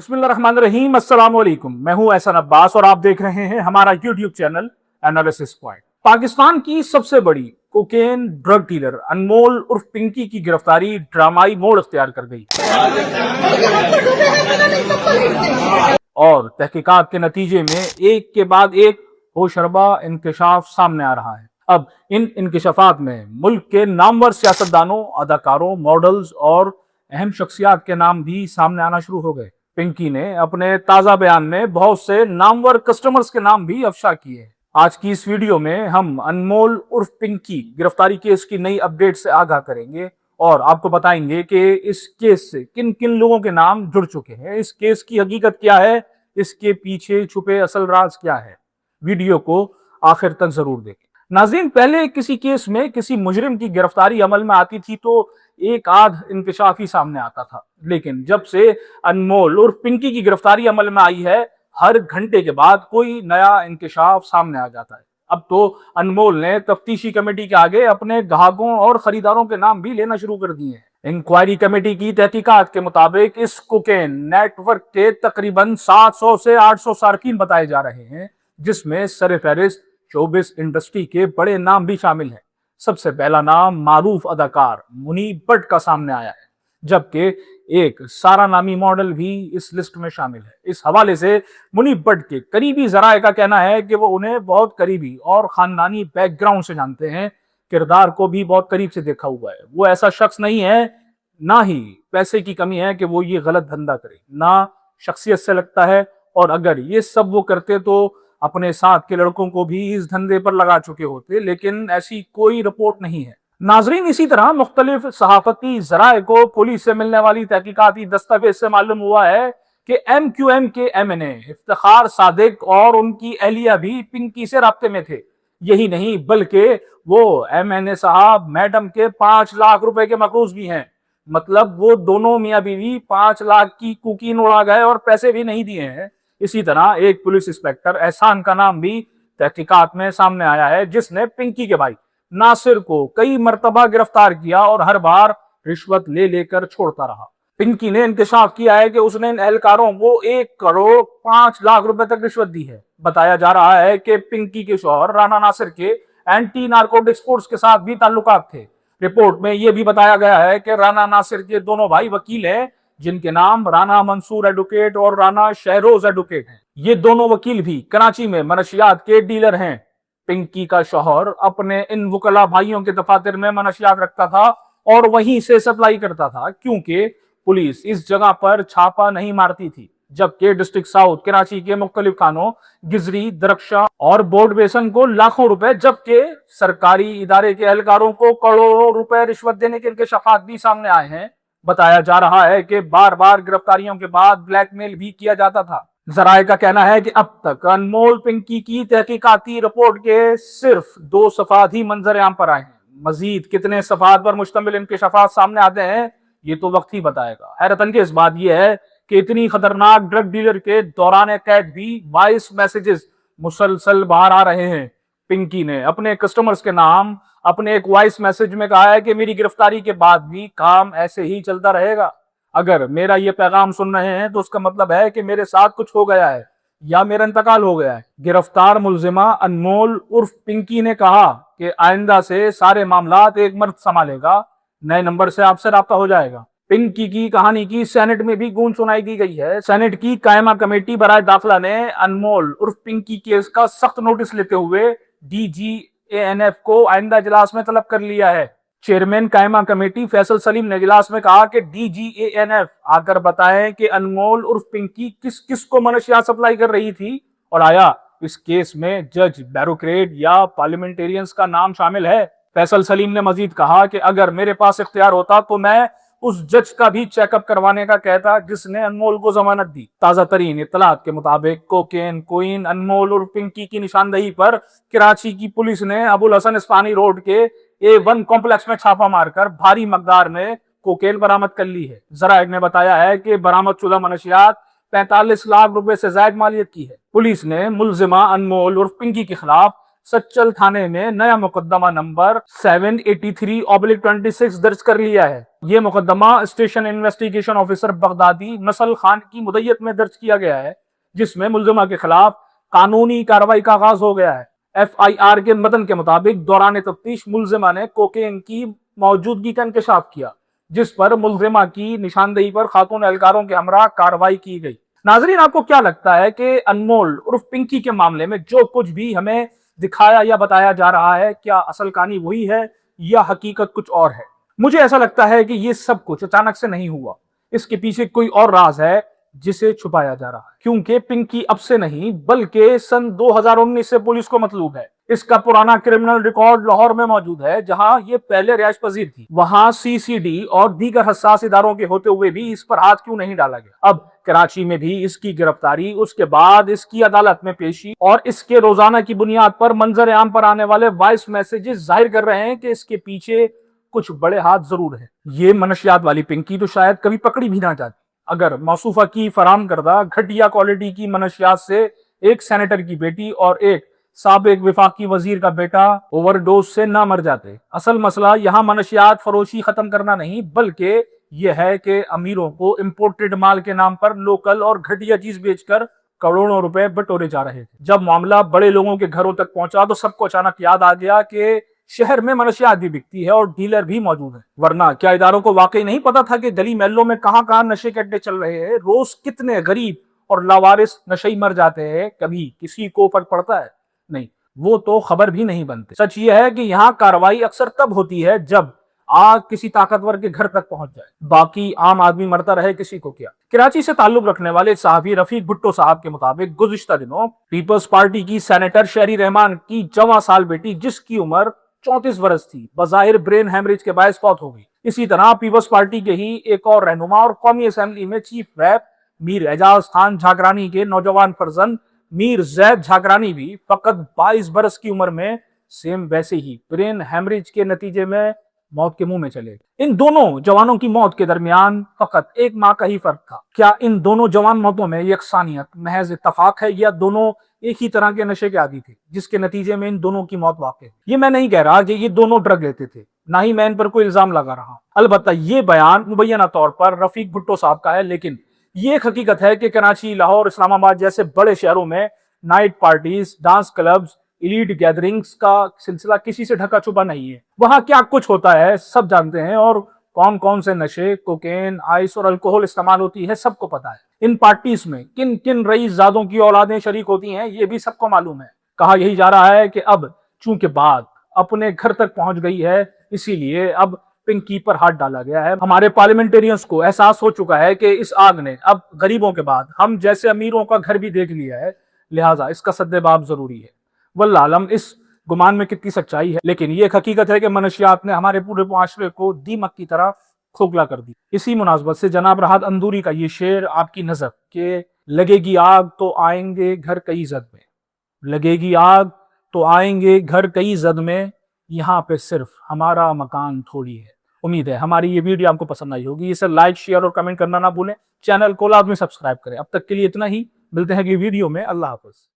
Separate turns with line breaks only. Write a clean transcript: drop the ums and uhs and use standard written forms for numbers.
बिस्मिल्लाहिर्रहमानिर्रहीम। अस्सलाम वालेकुम। मैं हूं एहसन अब्बास और आप देख रहे हैं हमारा YouTube channel analysis point. Pakistan की सबसे बड़ी कोकेन ड्रग डीलर अनमोल उर्फ पिंकी की गिरफ्तारी ड्रामाई मोड़ इख्तियार कर गई और तहकीकात के नतीजे में एक के बाद एक होशरबा इंकशाफ सामने आ रहा है। अब इन इंकशाफात में मुल्क के नामवर सियासतदानों, अदाकारों, मॉडल्स और अहम शख्सियात के नाम भी सामने आना शुरू हो गए। पिंकी ने अपने ताजा बयान में बहुत से नामवर कस्टमर्स के नाम भी अफशा किए। आज की इस वीडियो में हम अनमोल उर्फ पिंकी गिरफ्तारी केस की नई अपडेट से आगाह करेंगे और आपको बताएंगे कि इस केस से किन किन लोगों के नाम जुड़ चुके हैं, इस केस की हकीकत क्या है, इसके पीछे छुपे असल राज क्या है। वीडियो को आखिर तक जरूर देखें। नाज़रीन, पहले किसी केस में किसी मुजरिम की गिरफ्तारी अमल में आती थी तो एक आध इंकशाफ ही सामने आता था, लेकिन जब से अनमोल और पिंकी की गिरफ्तारी अमल में आई है, हर घंटे के बाद कोई नया इंकशाफ सामने आ जाता है। अब तो अनमोल ने तफ्तीशी कमेटी के आगे अपने ग्राहकों और खरीदारों के नाम भी लेना शुरू कर दिए हैं। इंक्वायरी कमेटी की तहकीकात के मुताबिक इस कोकेन नेटवर्क के तकरीबन 700 से 800 सार्फिन बताए जा रहे हैं, जिसमें सरफहरिस्त शोबिस इंडस्ट्री के बड़े नाम भी शामिल हैं। सबसे पहला नाम मारूफ अदाकार मुनीब भट्ट का सामने आया है, जबकि एक सारा नामी मॉडल भी इस लिस्ट में शामिल है। इस हवाले से मुनीब भट्ट के करीबी जराये का कहना है कि वो उन्हें बहुत करीबी और खानदानी बैकग्राउंड से जानते हैं, किरदार को भी बहुत करीब से देखा हुआ है। वो ऐसा शख्स नहीं है, ना ही पैसे की कमी है कि वो ये गलत धंधा करे, ना शख्सियत से लगता है, और अगर ये सब वो करते तो अपने साथ के लड़कों को भी इस धंधे पर लगा चुके होते, लेकिन ऐसी कोई रिपोर्ट नहीं है। नाजरीन, इसी तरह मुख्तलिफ सहाफती जराये को पुलिस से मिलने वाली तहकीकाती दस्तावेज से मालूम हुआ है कि MQM के MNA इफ्तिखार सादिक और उनकी अहलिया भी पिंकी से राब्ते में थे। यही नहीं, बल्कि वो MNA साहब मैडम के 5 लाख रुपए के मकरूज भी हैं। मतलब वो दोनों मियाँ बीवी 5 लाख की कुकीन उड़ा गए और पैसे भी नहीं दिए हैं। इसी तरह एक पुलिस इंस्पेक्टर एहसान का नाम भी तहकीकात में सामने आया है, जिसने पिंकी के भाई नासिर को कई मर्तबा गिरफ्तार किया और हर बार रिश्वत ले लेकर छोड़ता रहा। पिंकी ने इंकशाफ किया है कि उसने इन एहलकारों को 1 करोड़ 5 लाख रुपए तक रिश्वत दी है। बताया जा रहा है कि पिंकी के शौहर राना नासिर के एंटी नारकोटिक स्पोर्ट्स के साथ भी ताल्लुकात थे। रिपोर्ट में यह भी बताया गया है कि राना नासिर के दोनों भाई वकील हैं, जिनके नाम राना मंसूर एडवोकेट और राना शहरोज एडवोकेट हैं। ये दोनों वकील भी कराची में मनशियात के डीलर हैं। पिंकी का शौहर अपने इन वकला भाइयों के दफातर में मनशियात रखता था और वहीं से सप्लाई करता था, क्योंकि पुलिस इस जगह पर छापा नहीं मारती थी। जबकि डिस्ट्रिक्ट साउथ कराची के मुख्तलिफ खानों गिजरी, दरख्शा और बोर्ड बेसन को लाखों रुपए, जबकि सरकारी इदारे के एहलकारों को करोड़ों रुपए रिश्वत देने के इंकशाफात भी सामने आए हैं। बताया जा रहा है कि बार बार गिरफ्तारियों के बाद ब्लैकमेल भी किया जाता था। जराये का कहना है कि अब तक अनमोल पिंकी की तहकीकाती रिपोर्ट के सिर्फ 2 सफात ही मंजर आम पर आए हैं। मजीद कितने सफात पर मुश्तमिल इंकशाफात सामने आते हैं, ये तो वक्त ही बताएगा। हैरतअंगेज बात यह है कि इतनी खतरनाक ड्रग डीलर के दौरान कैद भी 22 मैसेजेस मुसलसल बाहर आ रहे हैं। पिंकी ने अपने कस्टमर्स के नाम अपने एक वॉइस मैसेज में कहा है कि मेरी गिरफ्तारी के बाद भी काम ऐसे ही चलता रहेगा। अगर मेरा ये पैगाम सुन रहे हैं तो उसका मतलब है कि मेरे साथ कुछ हो गया है या मेरा इंतकाल हो गया है। गिरफ्तार मुलजिमा अनमोल उर्फ पिंकी ने कहा कि आइंदा से सारे मामलात एक मर्द संभालेगा, नए नंबर से आपसे राब्ता हो जाएगा। पिंकी की कहानी की सेनेट में भी गूंज सुनाई दी गई है। सेनेट की कायमा कमेटी बराए दाखिला ने अनमोल उर्फ पिंकी केस का सख्त नोटिस लेते हुए DGANF को आइंदा इजलास में तलब कर लिया है। चेयरमैन कायमा कमेटी फैसल सलीम ने इजलास में कहा कि DGANF आकर बताएं कि अनमोल उर्फ पिंकी किस किस को मनशियात सप्लाई कर रही थी, और आया इस केस में जज, ब्यूरोक्रेट या पार्लियामेंटेरियंस का नाम शामिल है। फैसल सलीम ने मजीद कहा कि अगर मेरे पास इख्तियार होता तो मैं उस जज का भी चेकअप करवाने का कहता जिसने अनमोल को जमानत दी। ताजा तरीन इत्तलात के मुताबिक कोकेन क्वीन अनमोल और पिंकी की निशानदही पर कराची की पुलिस ने अबुल हसन इस्फानी रोड के A1 कॉम्प्लेक्स में छापा मारकर भारी मकदार में कोकेन बरामद कर ली है। जराये ने बताया है कि बरामद शुदा मनशियात 45 लाख रुपए से ज्यादा मालियत की है। पुलिस ने मुलजिमा अनमोल और पिंकी के खिलाफ सच्चल थाने में नया मुकदमा नंबर 783/26 दर्ज कर लिया है। ये मुकदमा स्टेशन इन्वेस्टिगेशन ऑफिसर बगदादी नसल खान की मुद्दत में दर्ज किया गया है, जिसमें मुलजिमा के खिलाफ कानूनी कार्रवाई का आगाज हो गया है। FIR के मतन के मुताबिक दौरान तफ्तीश मुलजिमा ने कोकेन की मौजूदगी का इंकशाफ किया, जिस पर मुलजिमा की निशानदेही पर खातून एहलकारों के हमरा कार्रवाई की गई। नाजरीन, आपको क्या लगता है कि अनमोल उर्फ पिंकी के मामले में जो कुछ भी हमें दिखाया या बताया जा रहा है, क्या असल कहानी वही है या हकीकत कुछ और है? मुझे ऐसा लगता है कि ये सब कुछ अचानक से नहीं हुआ, इसके पीछे कोई और राज है जिसे छुपाया जा रहा है, क्योंकि पिंकी अब से नहीं बल्कि सन 2019 से पुलिस को मतलूब है। इसका पुराना क्रिमिनल रिकॉर्ड लाहौर में मौजूद है, जहां ये पहले रिहाइश पजीर थी। वहां CCD और दीगर हसास इदारों के होते हुए भी इस पर हाथ क्यों नहीं डाला गया? अब कराची में भी इसकी गिरफ्तारी, उसके बाद इसकी अदालत में पेशी और इसके रोजाना की बुनियाद पर मंजर आम पर आने वाले वॉइस मैसेजेस जाहिर कर रहे हैं कि इसके पीछे कुछ बड़े हाथ जरूर है। ये मनशियात वाली पिंकी तो शायद कभी पकड़ी भी ना जाती अगर मौसूफा की फराम करदा घटिया क्वालिटी की मनशियात से एक सेनेटर की बेटी और एक साबिक विफाकी वजीर का बेटा ओवरडोज से ना मर जाते। असल मसला यहाँ मनशियात फरोशी खत्म करना नहीं, बल्कि यह है कि अमीरों को इम्पोर्टेड माल के नाम पर लोकल और घटिया चीज बेचकर करोड़ों रुपए बटोरे जा रहे थे। जब मामला बड़े लोगों के घरों तक पहुंचा तो सबको अचानक याद आ गया कि शहर में मनशियात भी बिकती है और डीलर भी मौजूद है। वरना क्या इदारों को वाकई नहीं पता था कि गली महलों में कहां कहां नशे के अड्डे चल रहे हैं? रोज कितने गरीब और लावारिस नशेई मर जाते हैं, कभी किसी को फर्क पड़ता है? नहीं, वो तो खबर भी नहीं बनते। सच ये है कि यहाँ कार्रवाई अक्सर तब होती है जब आग किसी ताकतवर के घर तक पहुंच जाए, बाकी आम आदमी मरता रहे किसी को क्या। कराची से ताल्लुक रखने वाले सहाफी रफीक भुट्टो साहब के मुताबिक गुज़िश्ता दिनों पीपल्स पार्टी की सेनेटर शहरी रहमान की 14 साल बेटी, जिसकी उम्र 34 वर्ष थी, बजाहिर ब्रेन हैमरेज के बायस फौत हो गई। इसी तरह पीपल्स पार्टी के ही एक और रहनुमा और कौमी असेंबली में चीफ व्हिप मीर एजाज खान झाकरानी के नौजवान फर्जंद मीर जैद झाकरानी भी फकत 22 बरस की उम्र में सेम वैसे ही ब्रेन हैमरेज के नतीजे में मौत के मुंह में चले। इन दोनों जवानों की मौत के दरमियान फकत एक माह का ही फर्क था। क्या इन दोनों जवान मौतों में यकसानियत महज इत्तफाक है या दोनों एक ही तरह के नशे के आदी थे जिसके नतीजे में इन दोनों की मौत वाक़ई? ये मैं नहीं कह रहा कि ये दोनों ड्रग लेते थे, ना ही मैं इन पर कोई इल्जाम लगा रहा। अलबत्ता ये बयान मुबैना तौर पर रफीक भुट्टो साहब का है, लेकिन ये एक हकीकत है कि कराची, लाहौर, इस्लामाबाद जैसे बड़े शहरों में night parties, dance clubs, elite gatherings का सिलसिला किसी से ढका छुपा नहीं है। वहां क्या कुछ होता है सब जानते हैं, और कौन कौन से नशे, कोकेन, आइस और अल्कोहल इस्तेमाल होती है सबको पता है। इन पार्टीज में किन किन रईस ज़ादों की औलादें शरीक होती हैं ये भी सबको मालूम है। कहा यही जा रहा है कि अब चूंकि बात अपने घर तक पहुंच गई है, इसीलिए अब पिंकी पर हाथ डाला गया है। हमारे पार्लियामेंटेरियंस को एहसास हो चुका है कि इस आग ने अब गरीबों के बाद हम जैसे अमीरों का घर भी देख लिया है, लिहाजा इसका सद्देबाब जरूरी है। वल्लाह आलम इस गुमान में कितनी सच्चाई है, लेकिन ये एक हकीकत है कि मनशियात ने हमारे पूरे मुआशरे को दीमक की तरह खोखला कर दी। इसी मुनासबत से जनाब राहत अंदूरी का ये शेर आपकी नजर के लगेगी आग तो आएंगे घर कई जद में, लगेगी आग तो आएंगे घर कई जद में, यहाँ पे सिर्फ हमारा मकान थोड़ी है। उम्मीद है हमारी ये वीडियो आपको पसंद आई होगी। इसे लाइक, शेयर और कमेंट करना ना भूलें। चैनल को लाजमी सब्सक्राइब करें। अब तक के लिए इतना ही, मिलते हैं अगली वीडियो में। अल्लाह हाफ़िज़।